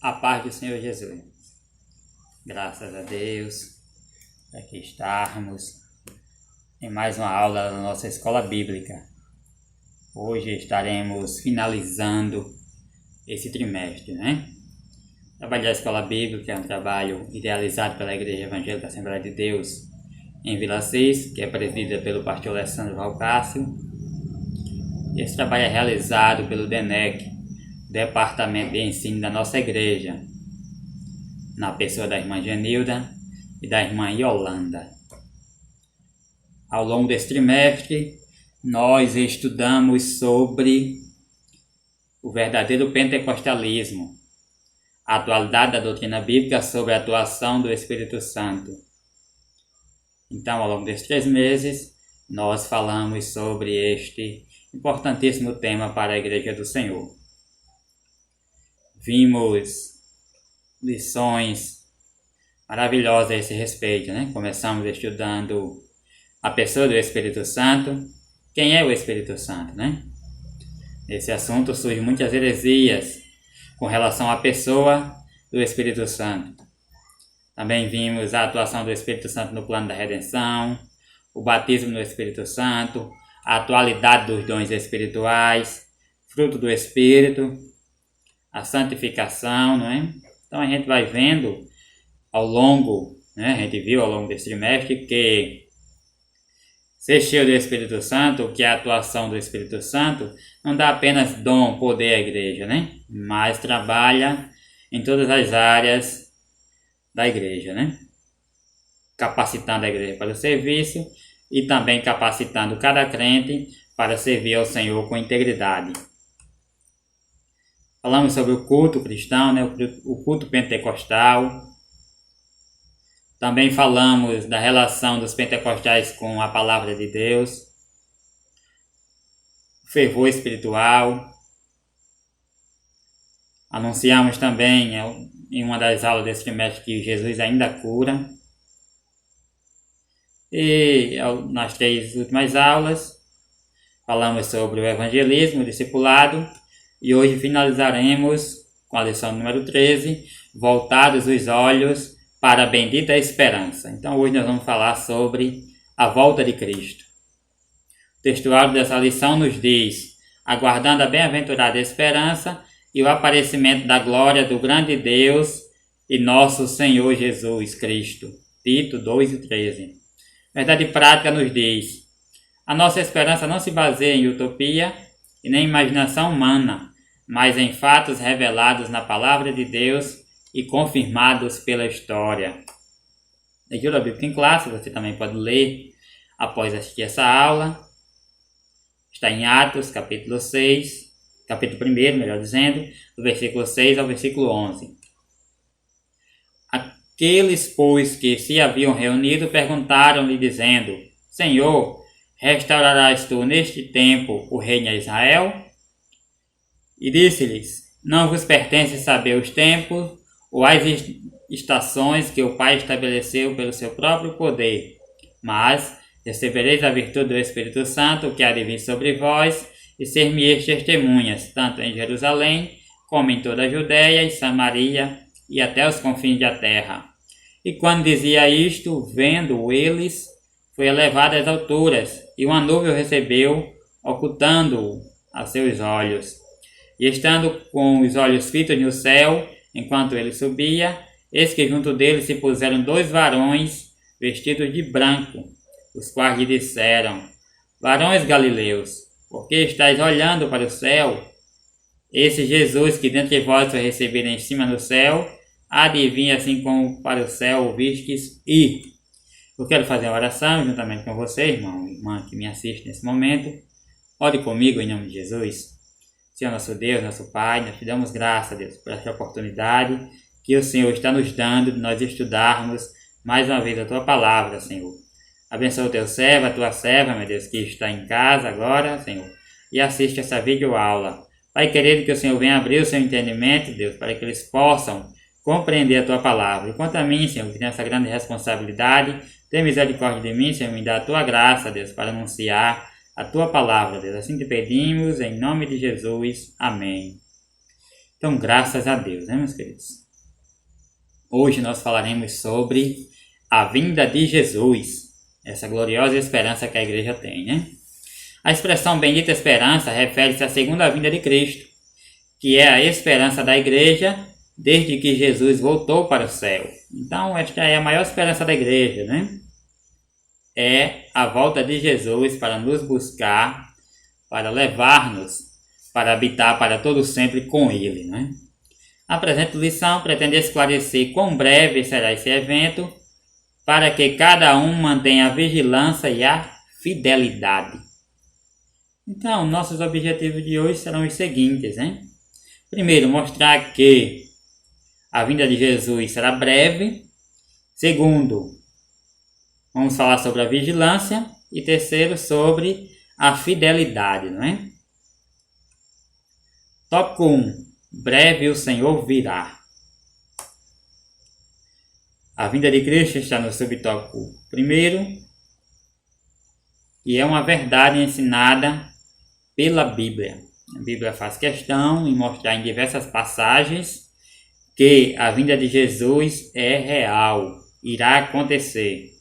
A paz do Senhor Jesus. Graças a Deus, aqui estarmos em mais uma aula da nossa escola bíblica. Hoje estaremos finalizando esse trimestre, né? O trabalho da escola bíblica é um trabalho idealizado pela Igreja Evangélica Assembleia de Deus em Vila Assis, que é presidida pelo pastor Alessandro Valcácio. Esse trabalho é realizado pelo DENEC, Departamento de Ensino da nossa igreja, na pessoa da irmã Genilda e da irmã Yolanda. Ao longo desse trimestre, nós estudamos sobre o verdadeiro pentecostalismo, a atualidade da doutrina bíblica sobre a atuação do Espírito Santo. Então, ao longo desses 3 meses, nós falamos sobre este importantíssimo tema para a Igreja do Senhor. Vimos lições maravilhosas a esse respeito, né? Começamos estudando a pessoa do Espírito Santo. Quem é o Espírito Santo, né? Nesse assunto surgem muitas heresias com relação à pessoa do Espírito Santo. Também vimos a atuação do Espírito Santo no plano da redenção, o batismo no Espírito Santo, a atualidade dos dons espirituais, fruto do Espírito, a santificação, não é? Então a gente vai vendo ao longo, né? A gente viu ao longo desse trimestre que ser cheio do Espírito Santo, que é a atuação do Espírito Santo, não dá apenas dom, poder à igreja, né? Mas trabalha em todas as áreas da igreja, né? Capacitando a igreja para o serviço e também capacitando cada crente para servir ao Senhor com integridade. Falamos sobre o culto cristão, né? O culto pentecostal. Também falamos da relação dos pentecostais com a palavra de Deus, fervor espiritual. Anunciamos também em uma das aulas desse trimestre que Jesus ainda cura. E nas 3 últimas aulas falamos sobre o evangelismo, o discipulado, e hoje finalizaremos com a lição número 13, voltados os olhos para a bendita esperança. Então hoje nós vamos falar sobre a volta de Cristo. O textuário dessa lição nos diz: aguardando a bem-aventurada esperança e o aparecimento da glória do grande Deus e nosso Senhor Jesus Cristo. Tito 2:13. Verdade prática nos diz: a nossa esperança não se baseia em utopia e nem em imaginação humana, mas em fatos revelados na palavra de Deus e confirmados pela história. Leitura bíblica em classe, você também pode ler após assistir essa aula. Está em Atos, capítulo 6, capítulo 1, melhor dizendo, do versículo 6 ao versículo 11. Aqueles, pois, que se haviam reunido, perguntaram-lhe, dizendo: Senhor, restaurarás tu neste tempo o reino a Israel? E disse-lhes: não vos pertence saber os tempos ou as estações que o Pai estabeleceu pelo seu próprio poder, mas recebereis a virtude do Espírito Santo, que há de vir sobre vós, e ser-me-eis testemunhas, tanto em Jerusalém, como em toda a Judéia e Samaria, e até os confins da terra. E quando dizia isto, vendo eles, foi elevado às alturas, e uma nuvem o recebeu, ocultando-o a seus olhos. E estando com os olhos fitos no céu, enquanto ele subia, eis que junto dele se puseram 2 varões vestidos de branco, os quais lhe disseram: varões galileus, por que estáis olhando para o céu? Esse Jesus que dentre vós foi recebido em cima no céu, há de vir assim como para o céu o vistes ir. Eu quero fazer uma oração juntamente com você, irmão e irmã que me assiste nesse momento. Ore comigo em nome de Jesus. Senhor nosso Deus, nosso Pai, nós te damos graças, Deus, por essa oportunidade que o Senhor está nos dando de nós estudarmos mais uma vez a Tua Palavra, Senhor. Abençoa o Teu servo, a Tua serva, meu Deus, que está em casa agora, Senhor, e assiste essa videoaula. Pai querido, que o Senhor venha abrir o seu entendimento, Deus, para que eles possam compreender a Tua Palavra. E quanto a mim, Senhor, que tenho essa grande responsabilidade, tem misericórdia de mim, Senhor, me dá a Tua graça, Deus, para anunciar a Tua Palavra, Deus. Assim te pedimos, em nome de Jesus. Amém. Então, graças a Deus, né, meus queridos? Hoje nós falaremos sobre a vinda de Jesus, essa gloriosa esperança que a igreja tem, né? A expressão bendita esperança refere-se à segunda vinda de Cristo, que é a esperança da igreja desde que Jesus voltou para o céu. Então, esta é a maior esperança da igreja, né? É a volta de Jesus para nos buscar, para levar-nos, para habitar para todo sempre com Ele, né? A presente lição pretende esclarecer quão breve será esse evento, para que cada um mantenha a vigilância e a fidelidade. Então, nossos objetivos de hoje serão os seguintes, né? Primeiro, mostrar que a vinda de Jesus será breve. Segundo, vamos falar sobre a vigilância. E terceiro, sobre a fidelidade, não é? Tópico 1. Breve o Senhor virá. A vinda de Cristo está no subtópico 1, e é uma verdade ensinada pela Bíblia. A Bíblia faz questão em mostrar em diversas passagens que a vinda de Jesus é real, irá acontecer.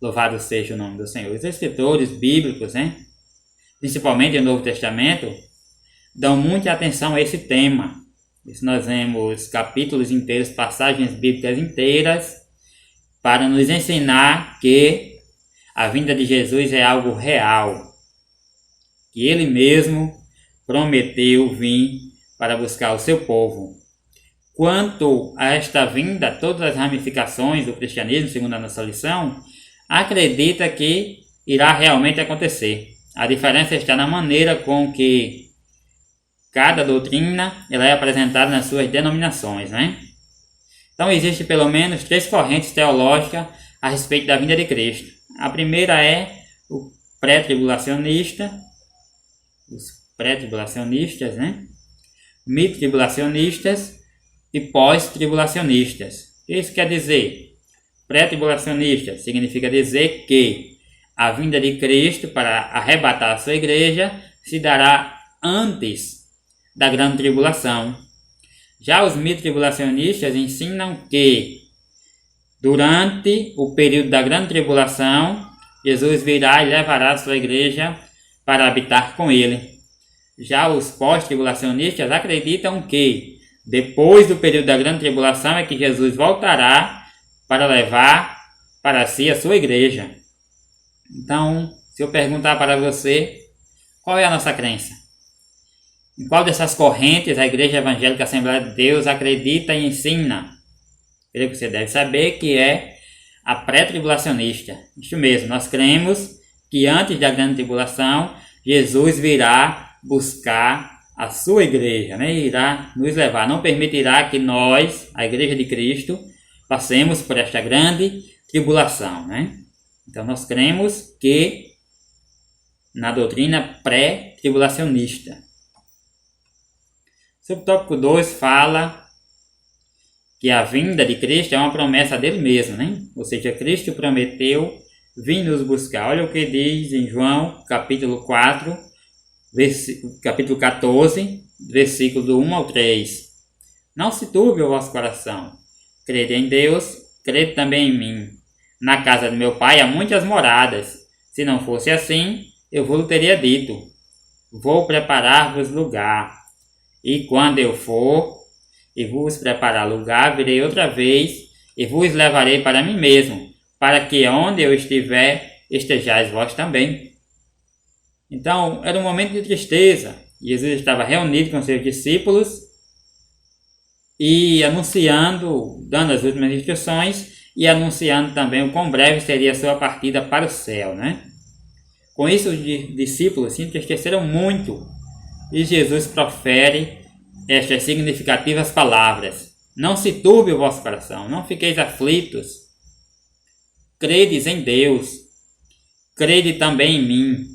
Louvado seja o nome do Senhor. Os escritores bíblicos, né, principalmente no Novo Testamento, dão muita atenção a esse tema. Isso nós vemos capítulos inteiros, passagens bíblicas inteiras, para nos ensinar que a vinda de Jesus é algo real, que Ele mesmo prometeu vir para buscar o seu povo. Quanto a esta vinda, todas as ramificações do cristianismo, segundo a nossa lição, acredita que irá realmente acontecer. A diferença está na maneira com que cada doutrina ela é apresentada nas suas denominações, né? Então, existe pelo menos 3 correntes teológicas a respeito da vinda de Cristo. A primeira é o pré-tribulacionista, os pré-tribulacionistas, né? Mid-tribulacionistas e pós-tribulacionistas. O que isso quer dizer? Pré-tribulacionista significa dizer que a vinda de Cristo para arrebatar a sua igreja se dará antes da grande tribulação. Já os mid-tribulacionistas ensinam que durante o período da grande tribulação, Jesus virá e levará a sua igreja para habitar com ele. Já os pós-tribulacionistas acreditam que depois do período da grande tribulação é que Jesus voltará para levar para si a sua igreja. Então, se eu perguntar para você, qual é a nossa crença? Em qual dessas correntes a Igreja Evangélica Assembleia de Deus acredita e ensina? Creio que você deve saber que é a pré-tribulacionista. Isso mesmo, nós cremos que antes da grande tribulação, Jesus virá buscar a sua igreja, né? Irá nos levar, não permitirá que nós, a Igreja de Cristo, passemos por esta grande tribulação, né? Então nós cremos que na doutrina pré-tribulacionista. Subtópico 2 fala que a vinda de Cristo é uma promessa dele mesmo, né? Ou seja, Cristo prometeu vir nos buscar. Olha o que diz em João, capítulo 4, capítulo 14, versículo do 1 ao 3. Não se turbe o vosso coração. Crede em Deus, crede também em mim. Na casa de meu pai há muitas moradas. Se não fosse assim, eu vos teria dito. Vou preparar-vos lugar. E quando eu for e vos preparar lugar, virei outra vez e vos levarei para mim mesmo, para que onde eu estiver, estejais vós também. Então, era um momento de tristeza. Jesus estava reunido com seus discípulos e anunciando, dando as últimas instruções e anunciando também o quão breve seria a sua partida para o céu, né? Com isso, os discípulos se entristeceram muito. E Jesus profere estas significativas palavras: não se turbe o vosso coração, não fiqueis aflitos. Credes em Deus, crede também em mim.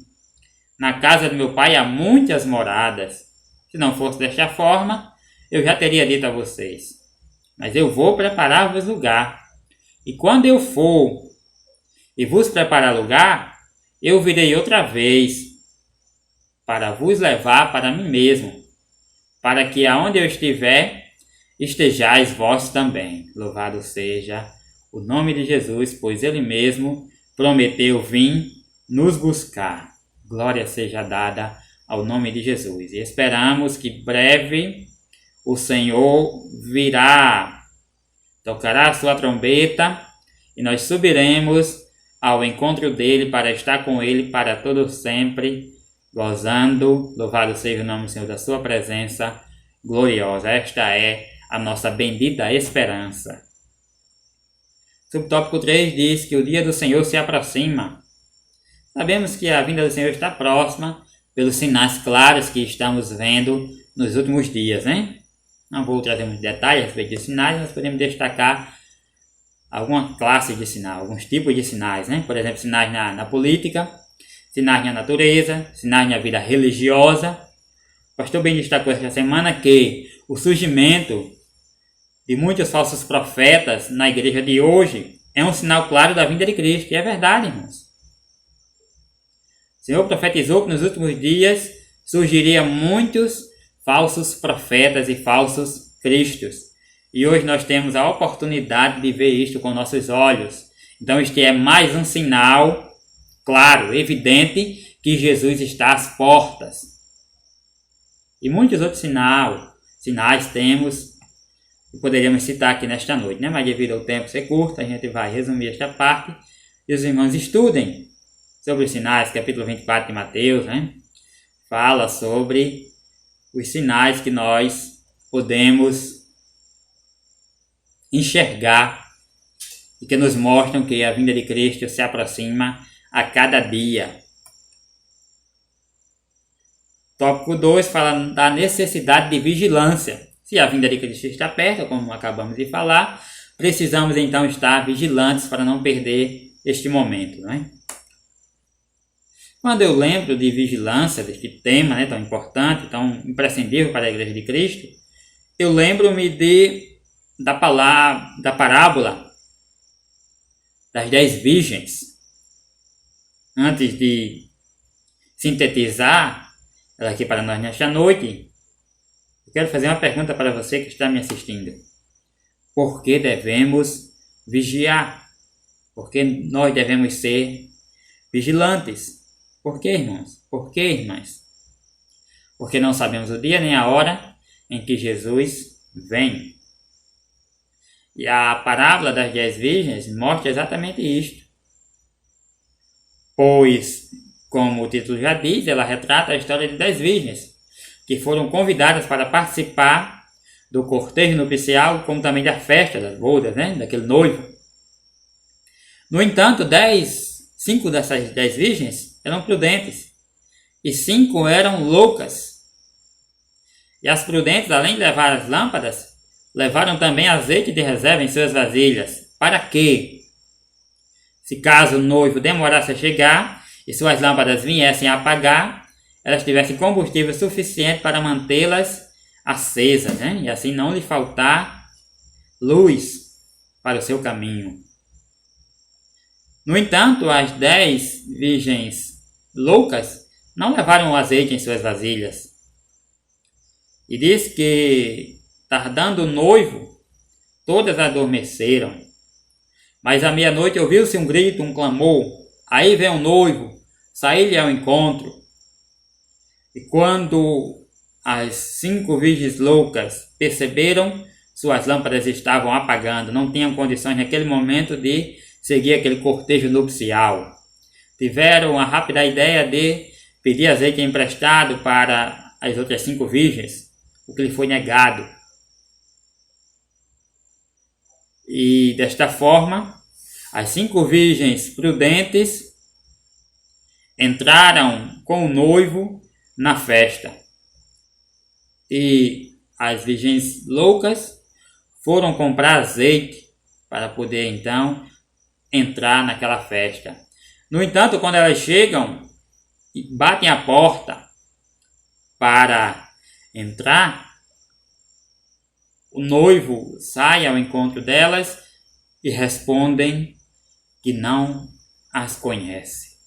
Na casa do meu pai há muitas moradas. Se não fosse desta forma, eu já teria dito a vocês. Mas eu vou preparar-vos lugar. E quando eu for e vos preparar lugar, eu virei outra vez para vos levar para mim mesmo, para que aonde eu estiver, estejais vós também. Louvado seja o nome de Jesus, pois Ele mesmo prometeu vir nos buscar. Glória seja dada ao nome de Jesus. E esperamos que breve o Senhor virá, tocará a sua trombeta e nós subiremos ao encontro dele para estar com ele para todo sempre, gozando. Louvado seja o nome do Senhor da sua presença gloriosa. Esta é a nossa bendita esperança. Subtópico 3 diz que o dia do Senhor se aproxima. Sabemos que a vinda do Senhor está próxima pelos sinais claros que estamos vendo nos últimos dias, né? Não vou trazer muitos detalhes a respeito de sinais, mas podemos destacar alguma classe de sinais, alguns tipos de sinais, né? Por exemplo, sinais na política, sinais na natureza, sinais na vida religiosa. O pastor Ben destacou esta semana que o surgimento de muitos falsos profetas na igreja de hoje é um sinal claro da vinda de Cristo. E é verdade, irmãos. O Senhor profetizou que nos últimos dias surgiriam muitos falsos profetas e falsos cristos. E hoje nós temos a oportunidade de ver isto com nossos olhos. Então este é mais um sinal claro, evidente, que Jesus está às portas. E muitos outros sinais temos que poderíamos citar aqui nesta noite, né? Mas devido ao tempo ser curto, a gente vai resumir esta parte e os irmãos estudem sobre os sinais. Capítulo 24 de Mateus, né? Fala sobre os sinais que nós podemos enxergar e que nos mostram que a vinda de Cristo se aproxima a cada dia. Tópico 2 fala da necessidade de vigilância. Se a vinda de Cristo está perto, como acabamos de falar, precisamos então estar vigilantes para não perder este momento, não é? Quando eu lembro de vigilância, deste tema, né, tão importante, tão imprescindível para a Igreja de Cristo, eu lembro-me da parábola das 10 virgens. Antes de sintetizar ela aqui para nós nesta noite, eu quero fazer uma pergunta para você que está me assistindo. Por que devemos vigiar? Por que nós devemos ser vigilantes? Por que, irmãos? Por que, irmãs? Porque não sabemos o dia nem a hora em que Jesus vem. E a parábola das 10 virgens mostra exatamente isto. Pois, como o título já diz, ela retrata a história de 10 virgens que foram convidadas para participar do cortejo nupcial, como também da festa das bodas, né? Daquele noivo. No entanto, 5 dessas 10 virgens eram prudentes e 5 eram loucas. E as prudentes, além de levar as lâmpadas, levaram também azeite de reserva em suas vasilhas. Para quê? Se caso o noivo demorasse a chegar e suas lâmpadas viessem a apagar, elas tivessem combustível suficiente para mantê-las acesas, né? E assim não lhe faltar luz para o seu caminho. No entanto, as 10 virgens loucas não levaram o azeite em suas vasilhas. E diz que, tardando o noivo, todas adormeceram. Mas à meia-noite ouviu-se um grito, um clamor. Aí vem o noivo, saí-lhe ao encontro. E quando as 5 virgens loucas perceberam, suas lâmpadas estavam apagando, não tinham condições naquele momento de seguir aquele cortejo nupcial. Tiveram a rápida ideia de pedir azeite emprestado para as outras 5 virgens, o que lhe foi negado. E desta forma, as 5 virgens prudentes entraram com o noivo na festa. E as virgens loucas foram comprar azeite para poder então entrar naquela festa. No entanto, quando elas chegam e batem a porta para entrar, o noivo sai ao encontro delas e respondem que não as conhece.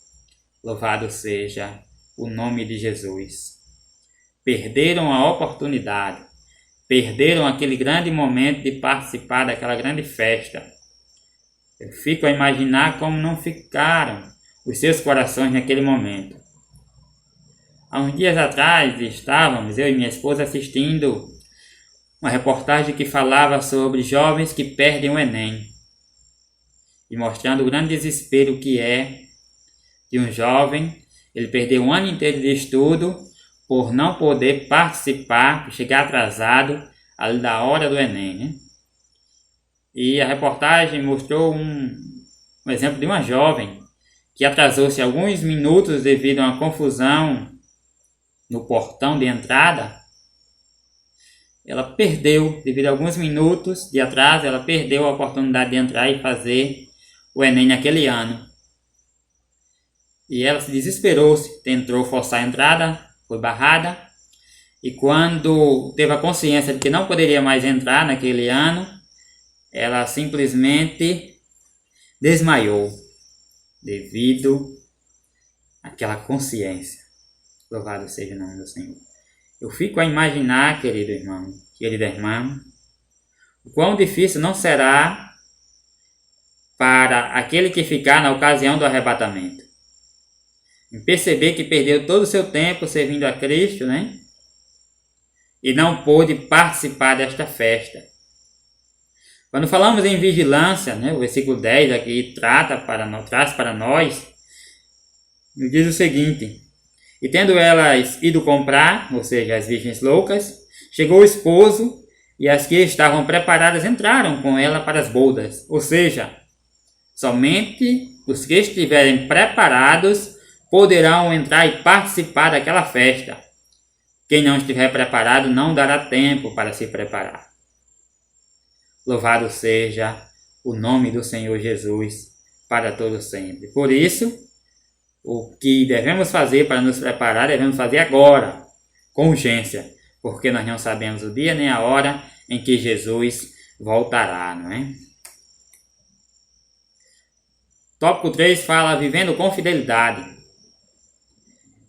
Louvado seja o nome de Jesus. perderam a oportunidade, perderam aquele grande momento de participar daquela grande festa. Eu fico a imaginar como não ficaram os seus corações naquele momento. Há uns dias atrás estávamos, eu e minha esposa, assistindo uma reportagem que falava sobre jovens que perdem o Enem e mostrando o grande desespero que é de um jovem, ele perder um ano inteiro de estudo por não poder participar, por chegar atrasado ali da hora do Enem, né? E a reportagem mostrou um exemplo de uma jovem que atrasou-se alguns minutos devido a uma confusão no portão de entrada. Ela perdeu, devido a alguns minutos de atraso, ela perdeu a oportunidade de entrar e fazer o Enem naquele ano. E ela se desesperou-se, tentou forçar a entrada, foi barrada. E quando teve a consciência de que não poderia mais entrar naquele ano, ela simplesmente desmaiou devido àquela consciência. Louvado seja o nome do Senhor. Eu fico a imaginar, querido irmão, querida irmã, o quão difícil não será para aquele que ficar na ocasião do arrebatamento. Em perceber que perdeu todo o seu tempo servindo a Cristo, né? E não pôde participar desta festa. Quando falamos em vigilância, né, o versículo 10 aqui traz para nós, nos diz o seguinte: e tendo elas ido comprar, ou seja, as virgens loucas, chegou o esposo, e as que estavam preparadas entraram com ela para as bodas. Ou seja, somente os que estiverem preparados poderão entrar e participar daquela festa. Quem não estiver preparado não dará tempo para se preparar. Louvado seja o nome do Senhor Jesus para todo sempre. Por isso, o que devemos fazer para nos preparar, devemos fazer agora, com urgência, porque nós não sabemos o dia nem a hora em que Jesus voltará, não é? Tópico 3 fala vivendo com fidelidade.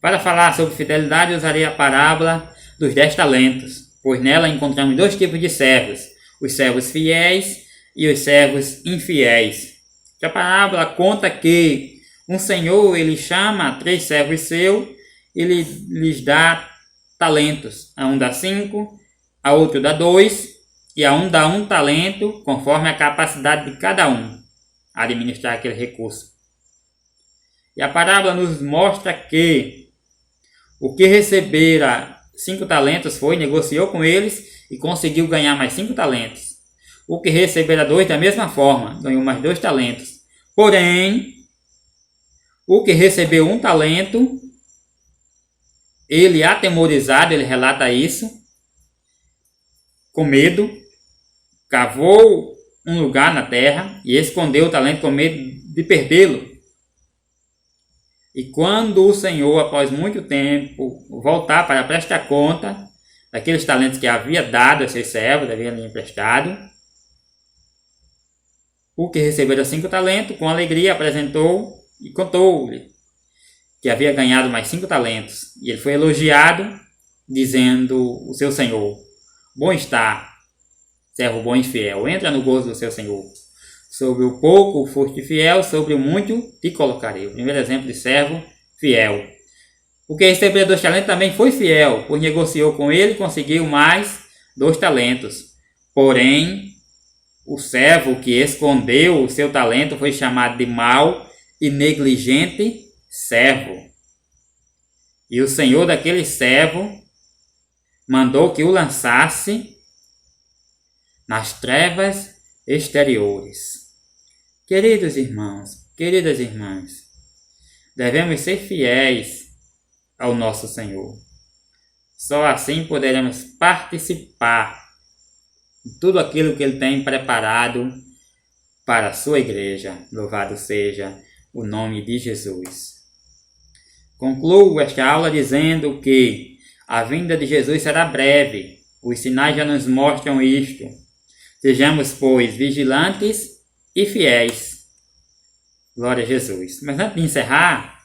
Para falar sobre fidelidade, usarei a parábola dos 10 talentos, pois nela encontramos 2 tipos de servos, os servos fiéis e os servos infiéis. A parábola conta que um senhor, ele chama 3 servos seus, ele lhes dá talentos. A um dá 5, a outro dá 2, e a um dá 1 talento, conforme a capacidade de cada um a administrar aquele recurso. E a parábola nos mostra que o que recebera 5 talentos foi, negociou com eles e conseguiu ganhar mais 5 talentos. O que recebera 2 da mesma forma, ganhou mais 2 talentos. Porém, o que recebeu 1 talento, ele atemorizado, ele relata isso, com medo, cavou um lugar na terra e escondeu o talento com medo de perdê-lo. E quando o Senhor, após muito tempo, voltar para prestar conta daqueles talentos que havia dado a seus servos, havia lhe emprestado, o que recebera 5 talentos, com alegria apresentou e contou-lhe que havia ganhado mais 5 talentos. E ele foi elogiado, dizendo o seu senhor: bom está, servo bom e fiel, entra no gozo do seu senhor. Sobre o pouco foste fiel, sobre o muito te colocarei. O primeiro exemplo de servo fiel. O que recebeu 2 talentos também foi fiel, pois negociou com ele e conseguiu mais 2 talentos. Porém, o servo que escondeu o seu talento foi chamado de mau e negligente servo. E o senhor daquele servo mandou que o lançasse nas trevas exteriores. Queridos irmãos, queridas irmãs, devemos ser fiéis ao nosso Senhor. Só assim poderemos participar de tudo aquilo que Ele tem preparado para a sua igreja. Louvado seja o nome de Jesus. Concluo esta aula dizendo que a vinda de Jesus será breve. Os sinais já nos mostram isto. Sejamos, pois, vigilantes e fiéis. Glória a Jesus. Mas antes de encerrar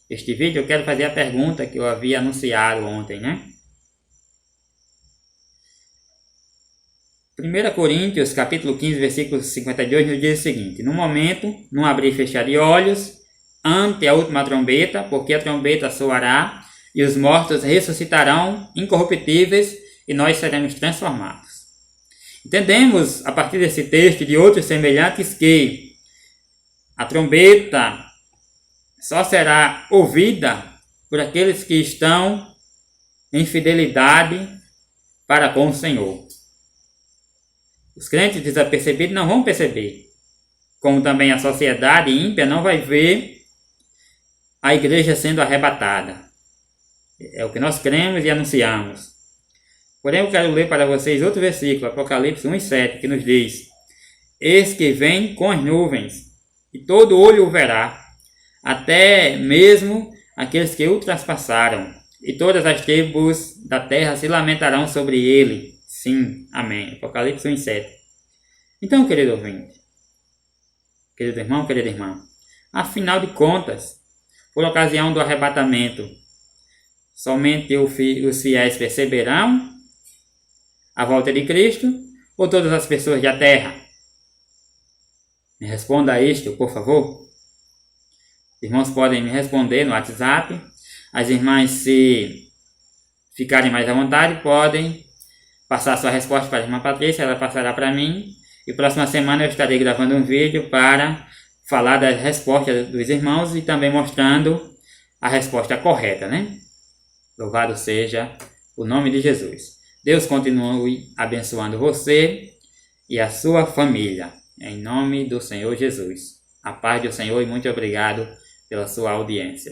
este vídeo, eu quero fazer a pergunta que eu havia anunciado ontem, né? 1 Coríntios, capítulo 15, versículo 52, nos diz o seguinte: no momento, não abrir e fechar de olhos, ante a última trombeta, porque a trombeta soará, e os mortos ressuscitarão incorruptíveis, e nós seremos transformados. Entendemos, a partir desse texto e de outros semelhantes, que a trombeta só será ouvida por aqueles que estão em fidelidade para com o Senhor. Os crentes desapercebidos não vão perceber, como também a sociedade ímpia não vai ver a igreja sendo arrebatada. É o que nós cremos e anunciamos. Porém, eu quero ler para vocês outro versículo, Apocalipse 1:7, que nos diz: eis que vem com as nuvens, e todo olho o verá, até mesmo aqueles que o traspassaram, e todas as tribos da terra se lamentarão sobre ele. Sim, amém. Apocalipse 1:7. Então, querido ouvinte, querido irmão, querida irmã, afinal de contas, por ocasião do arrebatamento, somente os fiéis perceberão a volta de Cristo, ou todas as pessoas da terra? Me responda a isto, por favor. Irmãos podem me responder no WhatsApp. As irmãs, se ficarem mais à vontade, podem passar sua resposta para a irmã Patrícia, ela passará para mim. E próxima semana eu estarei gravando um vídeo para falar das respostas dos irmãos e também mostrando a resposta correta, né? Louvado seja o nome de Jesus. Deus continue abençoando você e a sua família. Em nome do Senhor Jesus. A paz do Senhor e muito obrigado pela sua audiência.